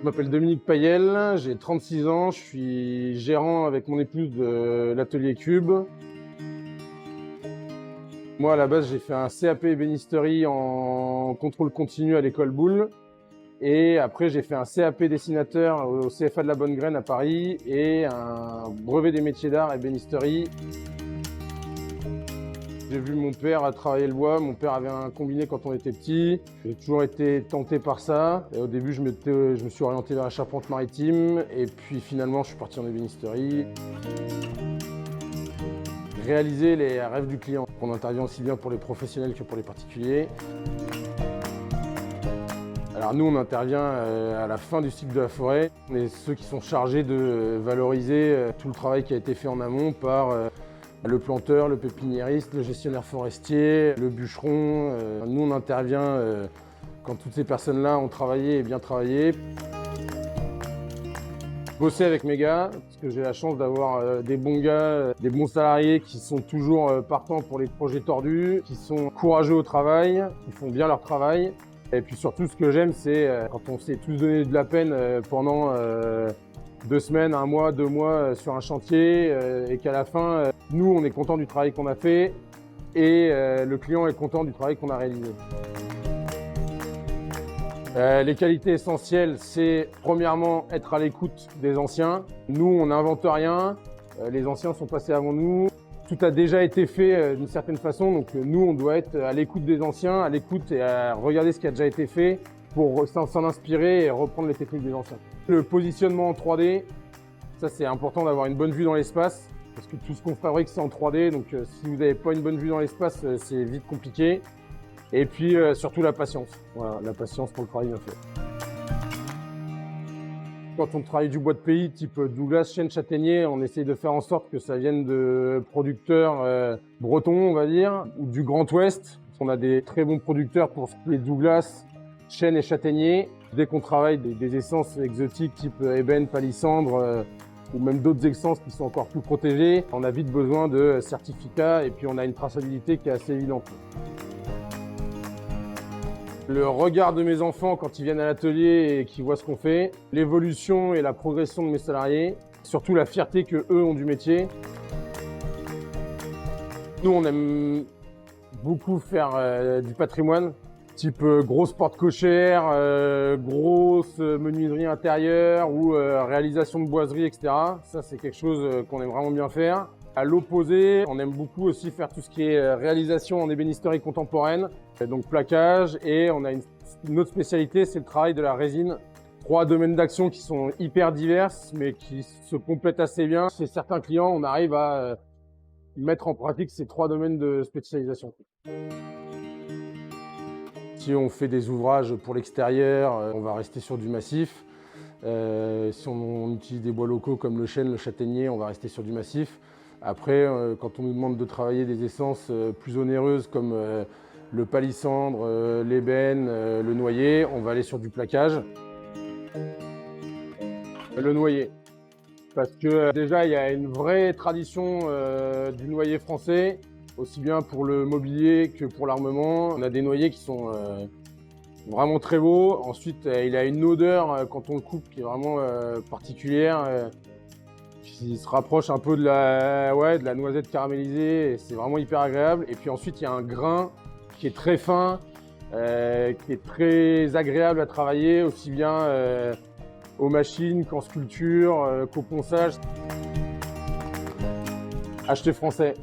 Je m'appelle Dominique Payel, j'ai 36 ans, je suis gérant avec mon épouse de l'atelier Cube. Moi, à la base, j'ai fait un CAP ébénisterie en contrôle continu à l'école Boulle. Et après, j'ai fait un CAP dessinateur au CFA de la Bonne Graine à Paris et un brevet des métiers d'art ébénisterie. J'ai vu mon père travailler le bois. Mon père avait un combiné quand on était petit. J'ai toujours été tenté par ça. Et au début, je me suis orienté vers la charpente maritime. Et puis finalement, je suis parti en ébénisterie. Réaliser les rêves du client. On intervient aussi bien pour les professionnels que pour les particuliers. Alors nous, on intervient à la fin du cycle de la forêt. On est ceux qui sont chargés de valoriser tout le travail qui a été fait en amont par le planteur, le pépiniériste, le gestionnaire forestier, le bûcheron. Nous, on intervient quand toutes ces personnes-là ont travaillé et bien travaillé. Bosser avec mes gars, parce que j'ai la chance d'avoir des bons gars, des bons salariés qui sont toujours partants pour les projets tordus, qui sont courageux au travail, qui font bien leur travail. Et puis surtout, ce que j'aime, c'est quand on s'est tous donné de la peine pendant 2 semaines, 1 mois, 2 mois sur un chantier et qu'à la fin, nous, on est content du travail qu'on a fait et le client est content du travail qu'on a réalisé. Les qualités essentielles, c'est premièrement être à l'écoute des anciens. Nous, on n'invente rien, les anciens sont passés avant nous. Tout a déjà été fait d'une certaine façon, donc nous, on doit être à l'écoute des anciens, à l'écoute et à regarder ce qui a déjà été fait pour s'en inspirer et reprendre les techniques des anciens. Le positionnement en 3D, ça c'est important d'avoir une bonne vue dans l'espace, parce que tout ce qu'on fabrique c'est en 3D, donc si vous n'avez pas une bonne vue dans l'espace, c'est vite compliqué. Et puis surtout la patience, voilà, la patience pour le travail bien fait. Quand on travaille du bois de pays type Douglas, chêne, châtaignier, on essaye de faire en sorte que ça vienne de producteurs bretons, on va dire, ou du Grand Ouest. On a des très bons producteurs pour ce qui est Douglas, chêne et châtaignier. Dès qu'on travaille des essences exotiques type ébène, palissandre, ou même d'autres essences qui sont encore plus protégées, on a vite besoin de certificats et puis on a une traçabilité qui est assez évidente. Le regard de mes enfants quand ils viennent à l'atelier et qu'ils voient ce qu'on fait, l'évolution et la progression de mes salariés, surtout la fierté que eux ont du métier. Nous, on aime beaucoup faire du patrimoine, type grosse porte cochère, grosse menuiserie intérieure ou réalisation de boiserie, etc. Ça, c'est quelque chose qu'on aime vraiment bien faire. À l'opposé, on aime beaucoup aussi faire tout ce qui est réalisation en ébénisterie contemporaine, donc plaquage, et on a une autre spécialité, c'est le travail de la résine. 3 domaines d'action qui sont hyper diverses, mais qui se complètent assez bien. Chez certains clients, on arrive à mettre en pratique ces 3 domaines de spécialisation. Si on fait des ouvrages pour l'extérieur, on va rester sur du massif. Si on utilise des bois locaux comme le chêne, le châtaignier, on va rester sur du massif. Après, quand on nous demande de travailler des essences plus onéreuses comme le palissandre, l'ébène, le noyer, on va aller sur du plaquage. Le noyer, parce que déjà il y a une vraie tradition du noyer français, aussi bien pour le mobilier que pour l'armement. On a des noyers qui sont vraiment très beaux. Ensuite, il a une odeur quand on le coupe qui est vraiment particulière. Qui se rapproche un peu de la noisette caramélisée, c'est vraiment hyper agréable. Et puis ensuite, il y a un grain qui est très fin, qui est très agréable à travailler, aussi bien aux machines qu'en sculpture, qu'au ponçage. Acheter français.